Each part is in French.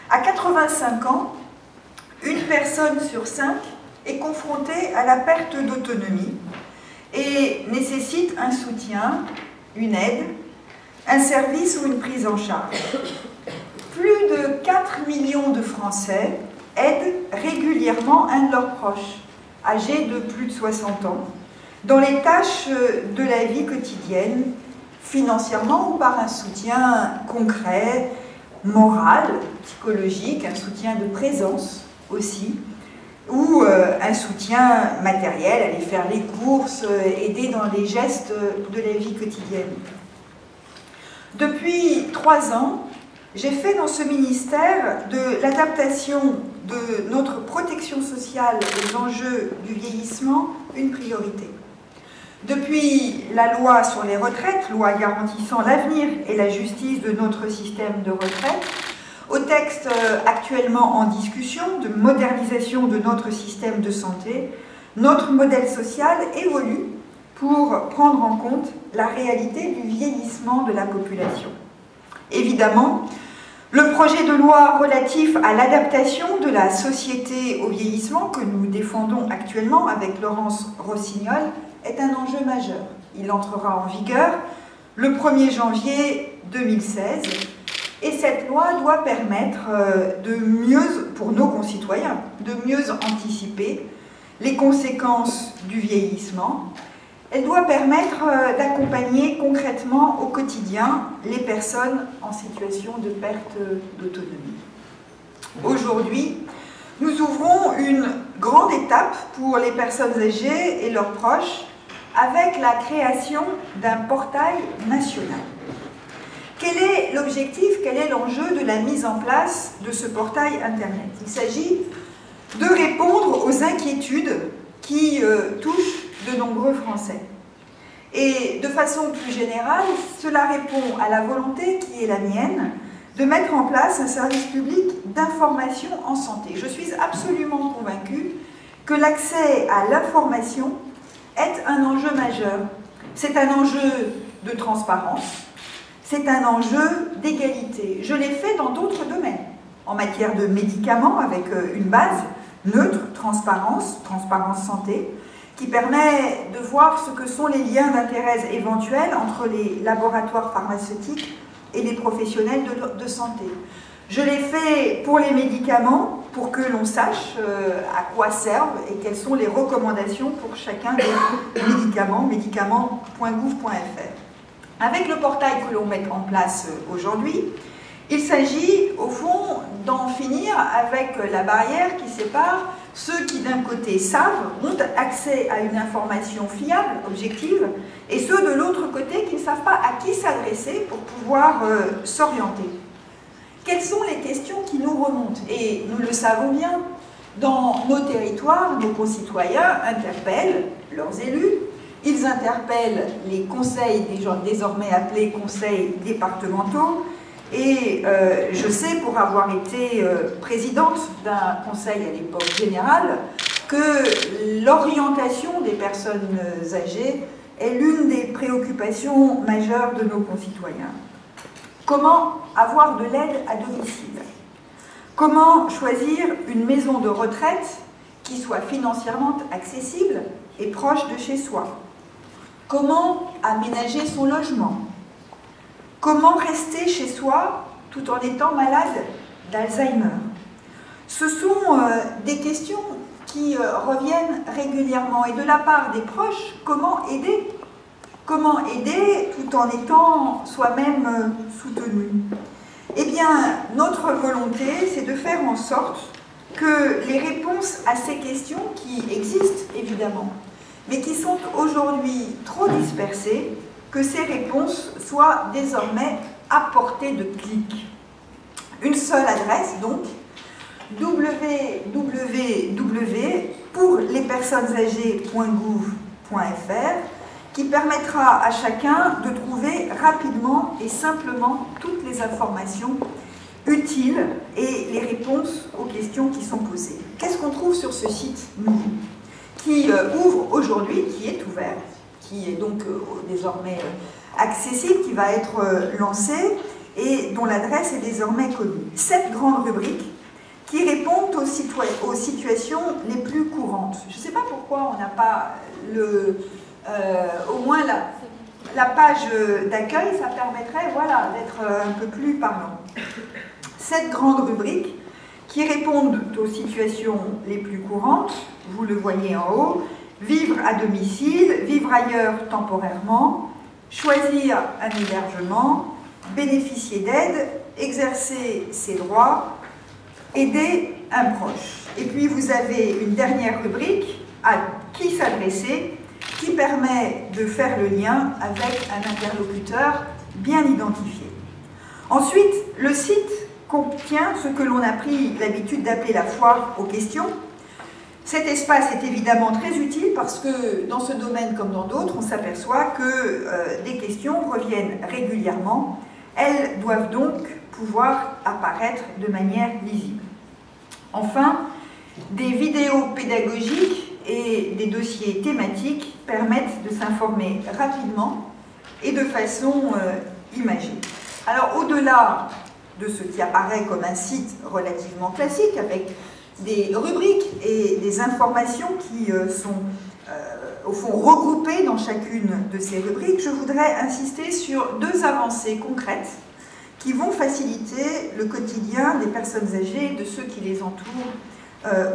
À 85 ans, une personne sur 5 est confrontée à la perte d'autonomie et nécessite un soutien, une aide, un service ou une prise en charge. Plus de 4 millions de Français aident régulièrement un de leurs proches, âgé de plus de 60 ans, dans les tâches de la vie quotidienne, financièrement ou par un soutien concret, moral, psychologique, un soutien de présence aussi, ou un soutien matériel, aller faire les courses, aider dans les gestes de la vie quotidienne. Depuis 3 ans, j'ai fait dans ce ministère de l'adaptation de notre protection sociale aux enjeux du vieillissement une priorité. Depuis la loi sur les retraites, loi garantissant l'avenir et la justice de notre système de retraite, au texte actuellement en discussion de modernisation de notre système de santé, notre modèle social évolue pour prendre en compte la réalité du vieillissement de la population. Évidemment, le projet de loi relatif à l'adaptation de la société au vieillissement que nous défendons actuellement avec Laurence Rossignol est un enjeu majeur. Il entrera en vigueur le 1er janvier 2016 et cette loi doit permettre pour nos concitoyens, de mieux anticiper les conséquences du vieillissement. Elle doit permettre d'accompagner concrètement au quotidien les personnes en situation de perte d'autonomie. Aujourd'hui, nous ouvrons une grande étape pour les personnes âgées et leurs proches avec la création d'un portail national. Quel est l'objectif, quel est l'enjeu de la mise en place de ce portail Internet? Il s'agit de répondre aux inquiétudes qui touchent de nombreux Français. Et de façon plus générale, cela répond à la volonté qui est la mienne de mettre en place un service public d'information en santé. Je suis absolument convaincue que l'accès à l'information est un enjeu majeur. C'est un enjeu de transparence, c'est un enjeu d'égalité. Je l'ai fait dans d'autres domaines, en matière de médicaments avec une base neutre, transparence santé, qui permet de voir ce que sont les liens d'intérêt éventuels entre les laboratoires pharmaceutiques et les professionnels de santé. Je l'ai fait pour les médicaments, pour que l'on sache à quoi servent et quelles sont les recommandations pour chacun des médicaments, médicaments.gouv.fr. Avec le portail que l'on met en place aujourd'hui, il s'agit au fond d'en finir avec la barrière qui sépare ceux qui d'un côté savent, ont accès à une information fiable, objective, et ceux de l'autre côté qui ne savent pas à qui s'adresser pour pouvoir s'orienter. Quelles sont les questions qui nous remontent? Et nous le savons bien, dans nos territoires, nos concitoyens interpellent leurs élus, ils interpellent les conseils, désormais appelés conseils départementaux, et je sais, pour avoir été présidente d'un conseil à l'époque générale, que l'orientation des personnes âgées est l'une des préoccupations majeures de nos concitoyens. Comment avoir de l'aide à domicile? Comment choisir une maison de retraite qui soit financièrement accessible et proche de chez soi? Comment aménager son logement? Comment rester chez soi tout en étant malade d'Alzheimer? Ce sont des questions qui reviennent régulièrement. Et de la part des proches, comment aider? Comment aider tout en étant soi-même soutenu? Eh bien, notre volonté, c'est de faire en sorte que les réponses à ces questions, qui existent évidemment, mais qui sont aujourd'hui trop dispersées, que ces réponses soient désormais à portée de clic. Une seule adresse donc, www.pourlespersonnesâgées.gouv.fr, qui permettra à chacun de trouver rapidement et simplement toutes les informations utiles et les réponses aux questions qui sont posées. Qu'est-ce qu'on trouve sur ce site nouveau qui ouvre aujourd'hui, qui est ouvert, qui est donc désormais accessible, qui va être lancé et dont l'adresse est désormais connue. 7 grandes rubriques qui répondent aux situations les plus courantes. Je ne sais pas pourquoi on n'a pas au moins la page d'accueil, ça permettrait voilà, d'être un peu plus parlant. 7 grandes rubriques qui répondent aux situations les plus courantes, vous le voyez en haut: vivre à domicile, vivre ailleurs temporairement, choisir un hébergement, bénéficier d'aide, exercer ses droits, aider un proche. Et puis vous avez une dernière rubrique, à qui s'adresser, qui permet de faire le lien avec un interlocuteur bien identifié. Ensuite, le site contient ce que l'on a pris l'habitude d'appeler la foire aux questions. Cet espace est évidemment très utile parce que dans ce domaine comme dans d'autres, on s'aperçoit que des questions reviennent régulièrement. Elles doivent donc pouvoir apparaître de manière lisible. Enfin, des vidéos pédagogiques et des dossiers thématiques permettent de s'informer rapidement et de façon imagée. Alors, au-delà de ce qui apparaît comme un site relativement classique, avec des rubriques et des informations qui sont, au fond, regroupées dans chacune de ces rubriques, je voudrais insister sur 2 avancées concrètes qui vont faciliter le quotidien des personnes âgées et de ceux qui les entourent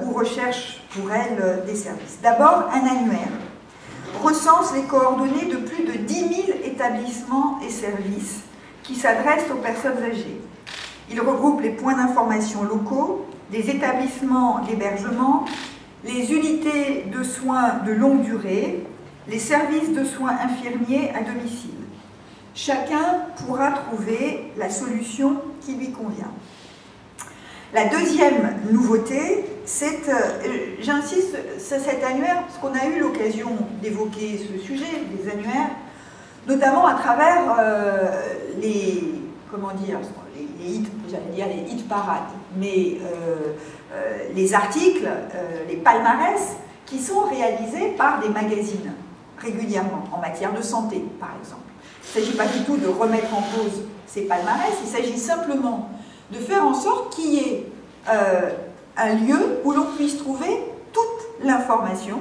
ou recherchent pour elles des services. D'abord, un annuaire recense les coordonnées de plus de 10 000 établissements et services qui s'adressent aux personnes âgées. Il regroupe les points d'information locaux, les établissements d'hébergement, les unités de soins de longue durée, les services de soins infirmiers à domicile. Chacun pourra trouver la solution qui lui convient. La deuxième nouveauté, c'est, j'insiste, cet annuaire, parce qu'on a eu l'occasion d'évoquer ce sujet, des annuaires, notamment à travers les hit, j'allais dire les hit parades, mais les articles, les palmarès, qui sont réalisés par des magazines régulièrement, en matière de santé, par exemple. Il ne s'agit pas du tout de remettre en cause ces palmarès, il s'agit simplement de faire en sorte qu'il y ait un lieu où l'on puisse trouver toute l'information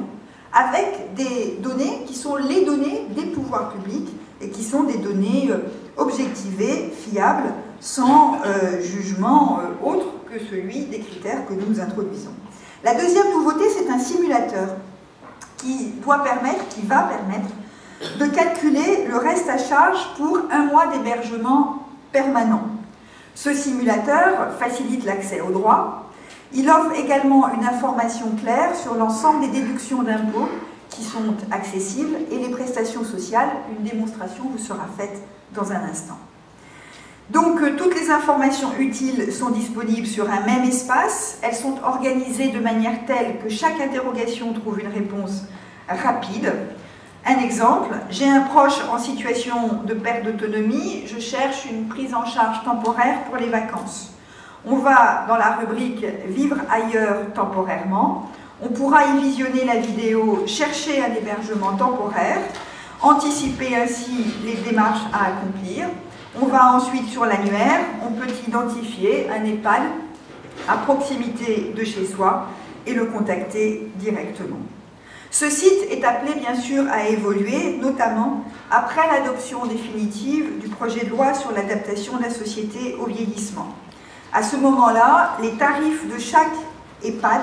avec des données qui sont les données des pouvoirs publics et qui sont des données objectivées, fiables, sans jugement autre que celui des critères que nous introduisons. La deuxième nouveauté, c'est un simulateur qui va permettre de calculer le reste à charge pour un mois d'hébergement permanent. Ce simulateur facilite l'accès aux droits. Il offre également une information claire sur l'ensemble des déductions d'impôts qui sont accessibles et les prestations sociales. Une démonstration vous sera faite dans un instant. Donc, toutes les informations utiles sont disponibles sur un même espace. Elles sont organisées de manière telle que chaque interrogation trouve une réponse rapide. Un exemple, j'ai un proche en situation de perte d'autonomie, je cherche une prise en charge temporaire pour les vacances. On va dans la rubrique « Vivre ailleurs temporairement ». On pourra y visionner la vidéo « Chercher un hébergement temporaire », anticiper ainsi les démarches à accomplir. On va ensuite sur l'annuaire, on peut identifier un EHPAD à proximité de chez soi et le contacter directement. Ce site est appelé bien sûr à évoluer, notamment après l'adoption définitive du projet de loi sur l'adaptation de la société au vieillissement. À ce moment-là, les tarifs de chaque EHPAD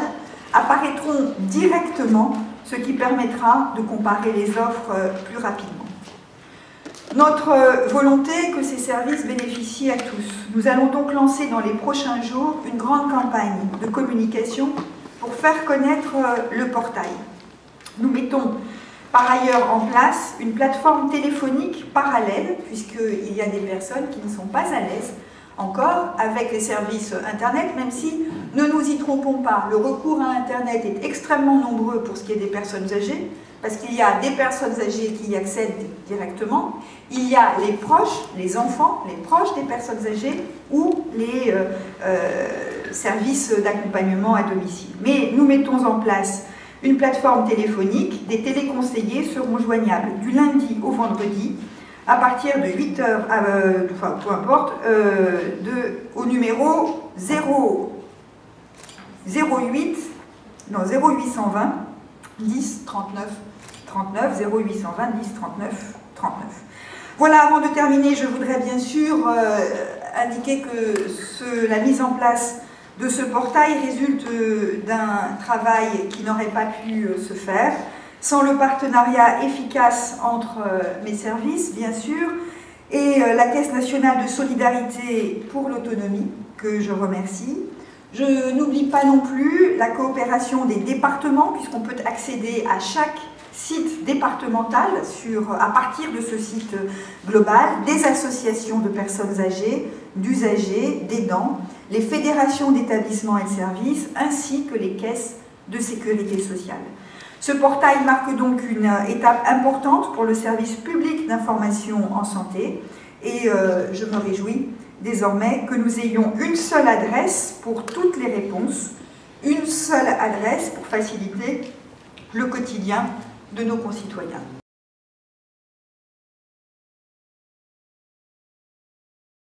apparaîtront directement, ce qui permettra de comparer les offres plus rapidement. Notre volonté est que ces services bénéficient à tous. Nous allons donc lancer dans les prochains jours une grande campagne de communication pour faire connaître le portail. Nous mettons par ailleurs en place une plateforme téléphonique parallèle, puisqu'il y a des personnes qui ne sont pas à l'aise encore avec les services Internet, même si, ne nous y trompons pas, le recours à Internet est extrêmement nombreux pour ce qui est des personnes âgées, parce qu'il y a des personnes âgées qui y accèdent directement, il y a les proches, les enfants, les proches des personnes âgées ou les services d'accompagnement à domicile. Mais nous mettons en place une plateforme téléphonique, des téléconseillers seront joignables du lundi au vendredi à partir de 8 heures, enfin peu importe, au numéro 0820 10 39 39, 0820 10 39 39. Voilà, avant de terminer, je voudrais bien sûr indiquer que la mise en place de ce portail résulte d'un travail qui n'aurait pas pu se faire sans le partenariat efficace entre mes services, bien sûr, et la Caisse nationale de solidarité pour l'autonomie, que je remercie. Je n'oublie pas non plus la coopération des départements, puisqu'on peut accéder à chaque site départemental à partir de ce site global, des associations de personnes âgées, d'usagers, d'aidants, les fédérations d'établissements et de services, ainsi que les caisses de sécurité sociale. Ce portail marque donc une étape importante pour le service public d'information en santé et je me réjouis désormais que nous ayons une seule adresse pour toutes les réponses, une seule adresse pour faciliter le quotidien de nos concitoyens.